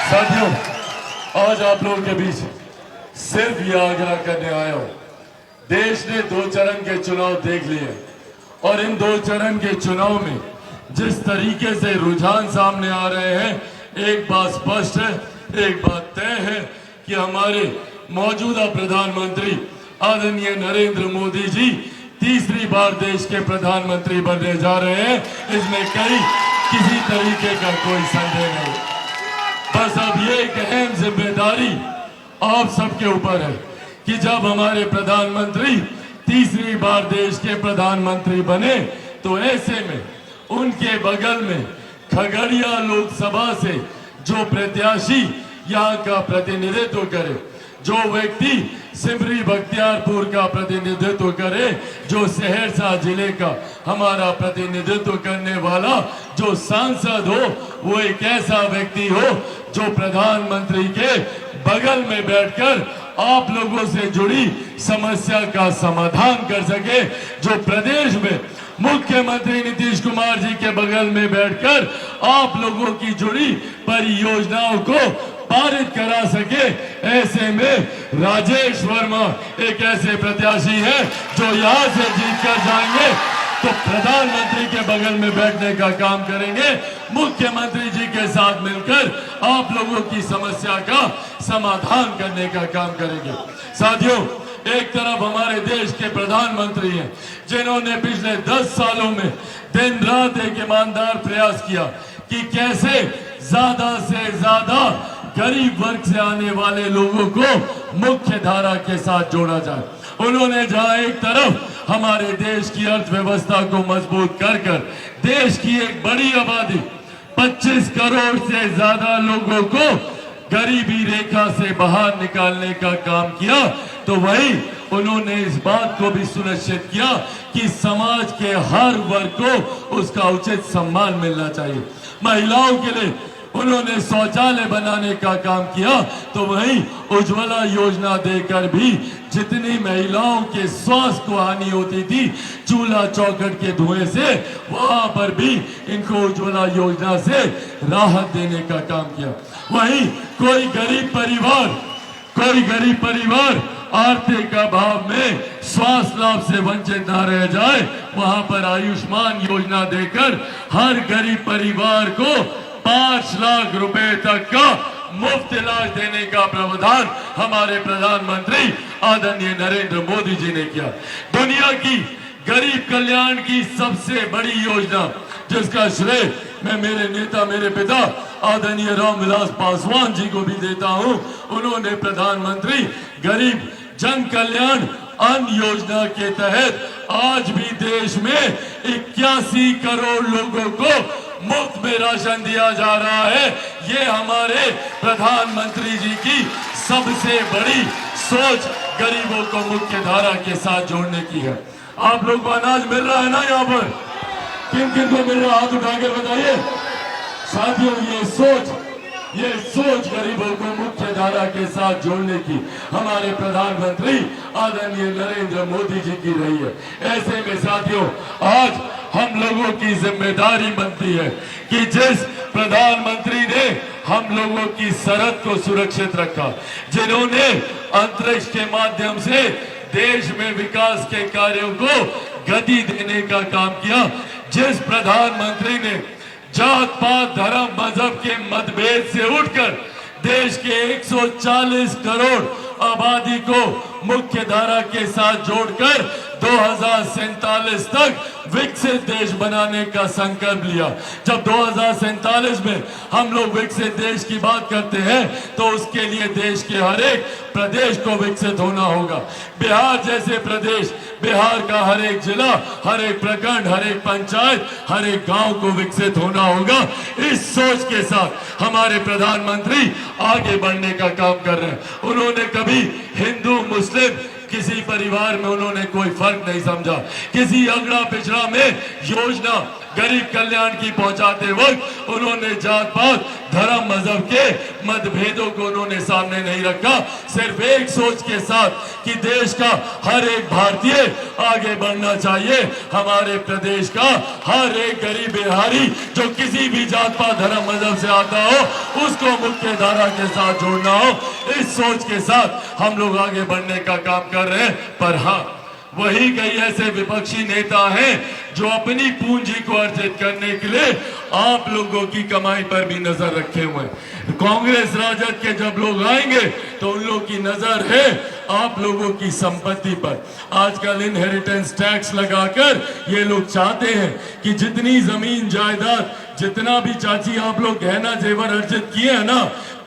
साथियों, आज आप लोगों के बीच सिर्फ यह आग्रह करने आया हूं। देश ने 2 चरण के चुनाव देख लिए और इन 2 चरण के चुनाव में जिस तरीके से रुझान सामने आ रहे हैं, एक बात स्पष्ट है, एक बात तय है कि हमारे मौजूदा प्रधानमंत्री आदरणीय नरेंद्र मोदी जी तीसरी बार देश के प्रधानमंत्री बनने जा रहे हैं। इसमें किसी तरीके का कोई संदेह नहीं। बस अब ये एक अहम जिम्मेदारी आप सबके ऊपर है कि जब हमारे प्रधानमंत्री तीसरी बार देश के प्रधानमंत्री बने तो ऐसे में उनके बगल में खगड़िया लोकसभा से जो प्रत्याशी यहाँ का प्रतिनिधित्व करे, जो व्यक्ति सिमरी बख्तियारपुर का प्रतिनिधित्व करे, जो सहरसा जिले का हमारा प्रतिनिधित्व करने वाला जो सांसद हो, वो एक ऐसा व्यक्ति हो जो प्रधानमंत्री के बगल में बैठकर आप लोगों से जुड़ी समस्या का समाधान कर सके, जो प्रदेश में मुख्यमंत्री नीतीश कुमार जी के बगल में बैठकर आप लोगों की जुड़ी परियोजनाओं को पारित करा सके। ऐसे में राजेश वर्मा एक ऐसे प्रत्याशी है जो यहां से जीतकर जाएंगे तो प्रधानमंत्री के बगल में बैठने का काम करेंगे, मुख्यमंत्री जी के साथ मिलकर आप लोगों की समस्या का समाधान करने का काम करेंगे। साथियों, एक तरफ हमारे देश के प्रधानमंत्री हैं जिन्होंने पिछले 10 सालों में दिन रात एक ईमानदार प्रयास किया कि कैसे ज्यादा से ज्यादा गरीब वर्ग से आने वाले लोगों को मुख्य धारा के साथ जोड़ा जाए। उन्होंने जहां एक तरफ हमारे देश की अर्थव्यवस्था को मजबूत कर देश की एक बड़ी आबादी 25 करोड़ से ज्यादा लोगों को गरीबी रेखा से बाहर निकालने का काम किया, तो वही उन्होंने इस बात को भी सुनिश्चित किया कि समाज के हर वर्ग को उसका उचित सम्मान मिलना चाहिए। महिलाओं के लिए उन्होंने शौचालय बनाने का काम किया, तो वहीं उज्ज्वला योजना देकर भी जितनी महिलाओं के स्वास्थ्य को हानि होती थी चूल्हा चौखट के धुएं से, वहां पर भी इनको उज्ज्वला योजना से राहत देने का काम किया। वहीं कोई गरीब परिवार आर्थिक अभाव में स्वास्थ्य लाभ से वंचित न रह जाए, वहां पर आयुष्मान योजना देकर हर गरीब परिवार को 5 लाख रुपए तक का मुफ्त इलाज देने का प्रावधान हमारे प्रधानमंत्री आदरणीय नरेंद्र मोदी जी ने किया। दुनिया की गरीब कल्याण की सबसे बड़ी योजना जिसका श्रेय मैं मेरे नेता, मेरे पिता आदरणीय रामविलास पासवान जी को भी देता हूं। उन्होंने प्रधानमंत्री गरीब जन कल्याण अन्न योजना के तहत आज भी देश में 81 करोड़ लोगों को मुफ्त में राशन दिया जा रहा है। ये हमारे प्रधानमंत्री जी की सबसे बड़ी सोच गरीबों को मुख्य धारा के साथ जोड़ने की है। आप लोग को अनाज मिल रहा है ना? यहाँ पर किन किन को मिल रहा है? हाथ उठाकर बताइए। साथियों, ये सोच गरीबों को मुख्य धारा के साथ जोड़ने की हमारे प्रधानमंत्री आदरणीय नरेंद्र मोदी जी की रही है। ऐसे में साथियों, आज हम लोगों की जिम्मेदारी बनती है कि जिस प्रधानमंत्री ने हम लोगों की सरहद को सुरक्षित रखा, जिन्होंने अंतरिक्ष के माध्यम से देश में विकास के कार्यों को गति देने का काम किया, जिस प्रधानमंत्री ने जात पात धर्म मजहब के मतभेद से उठकर देश के 140 करोड़ आबादी को मुख्य धारा के साथ जोड़कर 2047 तक विकसित देश बनाने का संकल्प लिया। जब 2047 में हम लोग विकसित देश की बात करते हैं तो उसके लिए देश के हर एक प्रदेश को विकसित होना होगा। बिहार जैसे प्रदेश, बिहार का हर एक जिला, हर एक प्रखंड, हर एक पंचायत, हर एक गांव को विकसित होना होगा। इस सोच के साथ हमारे प्रधानमंत्री आगे बढ़ने का काम कर रहे हैं। उन्होंने कभी हिंदू मुस्लिम किसी परिवार में उन्होंने कोई फर्क नहीं समझा, किसी अगड़ा पिछड़ा में योजना गरीब कल्याण की पहुंचाते वक्त उन्होंने जात पात धर्म मजहब के मतभेदों को उन्होंने सामने नहीं रखा, सिर्फ एक सोच के साथ कि देश का हर एक भारतीय आगे बढ़ना चाहिए, हमारे प्रदेश का हर एक गरीब बिहारी जो किसी भी जात पात धर्म मजहब से आता हो उसको मुख्य धारा के साथ जोड़ना हो, इस सोच के साथ हम लोग आगे बढ़ने का काम कर रहे हैं। पर हाँ, वही कई ऐसे विपक्षी नेता हैं जो अपनी पूंजी को अर्जित करने के लिए आप लोगों की कमाई पर भी नजर रखे हुए हैं। कांग्रेस राजद के जब लोग आएंगे तो उन लोगों की नजर है आप लोगों की संपत्ति पर। आजकल इनहेरिटेंस टैक्स लगाकर ये लोग चाहते हैं कि जितनी जमीन जायदाद, जितना भी चाची आप लोग गहना जेवर अर्जित किए हैं ना,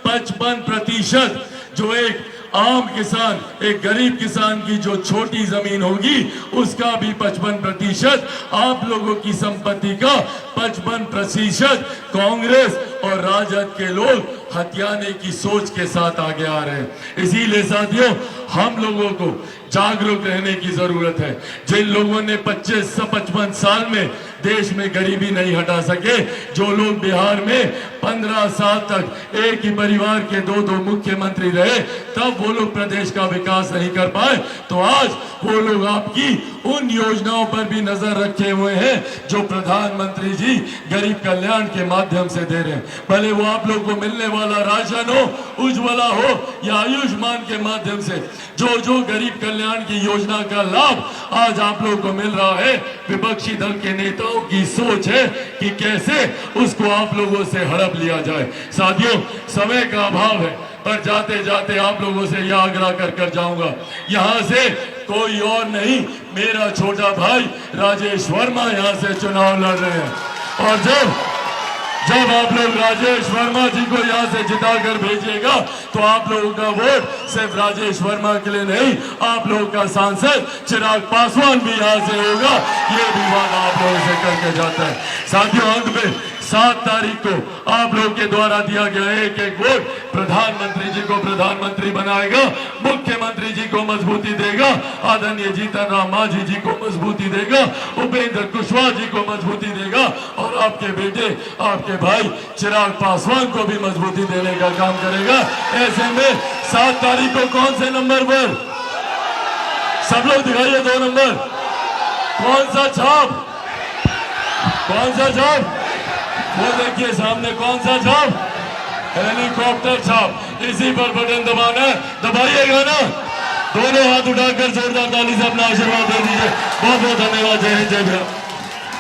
55% जो एक आम किसान, एक गरीब किसान की जो छोटी जमीन होगी उसका भी 55%, आप लोगों की संपत्ति का 55% कांग्रेस और राजद के लोग हथियाने की सोच के साथ आगे आ रहे हैं। इसीलिए साथियों, हम लोगों को जागरूक रहने की जरूरत है। जिन लोगों ने 25 से 55 साल में देश में गरीबी नहीं हटा सके, जो लोग बिहार में 15 साल तक एक ही परिवार के दो मुख्यमंत्री रहे, तब वो लोग प्रदेश का विकास नहीं कर पाए, तो आज वो लोग आपकी उन योजनाओं पर भी नजर रखे हुए हैं जो प्रधानमंत्री जी गरीब कल्याण के माध्यम से दे रहे हैं। भले वो आप लोग को मिलने वाला राशन हो, उज्ज्वला हो या आयुष्मान के माध्यम से जो जो गरीब कल्याण की योजना का लाभ आज आप लोगों को मिल रहा है, विपक्षी दल के नेताओं की सोच है कि कैसे उसको आप लोगों से हड़प लिया जाए। साथियों, समय का अभाव है, पर जाते जाते आप लोगों से यह आग्रह कर जाऊंगा, यहां से कोई और नहीं, मेरा छोटा भाई राजेश वर्मा यहां से चुनाव लड़ रहे हैं। और जब आप लोग राजेश वर्मा जी को यहाँ से जिताकर भेजिएगा तो आप लोगों का वोट सिर्फ राजेश वर्मा के लिए नहीं, आप लोगों का सांसद चिराग पासवान भी यहाँ से होगा, ये भी वादा आप लोगों से करके जाता है। साथियों, अंत में 7 तारीख को आप लोगों के द्वारा दिया गया एक एक वोट प्रधानमंत्री जी को प्रधानमंत्री बनाएगा, मुख्यमंत्री जी को मजबूती देगा, आदरणीय जीतन राम मांझी जी को मजबूती देगा, उपेंद्र कुशवाहा जी को मजबूती देगा और आपके बेटे, आपके भाई चिराग पासवान को भी मजबूती देने का काम करेगा। ऐसे में 7 तारीख को कौन से नंबर पर, सब लोग दिखाइए 2 नंबर, कौन सा छाप, कौन सा छाप, वो देखिए सामने कौन सा छाप, हेलीकॉप्टर छाप, इसी पर बटन दबाना है, दबाइएगा ना। दोनों हाथ उठाकर जोरदार ताली से अपना आशीर्वाद दे दीजिए। बहुत बहुत धन्यवाद। जय हिंद, जय भारत।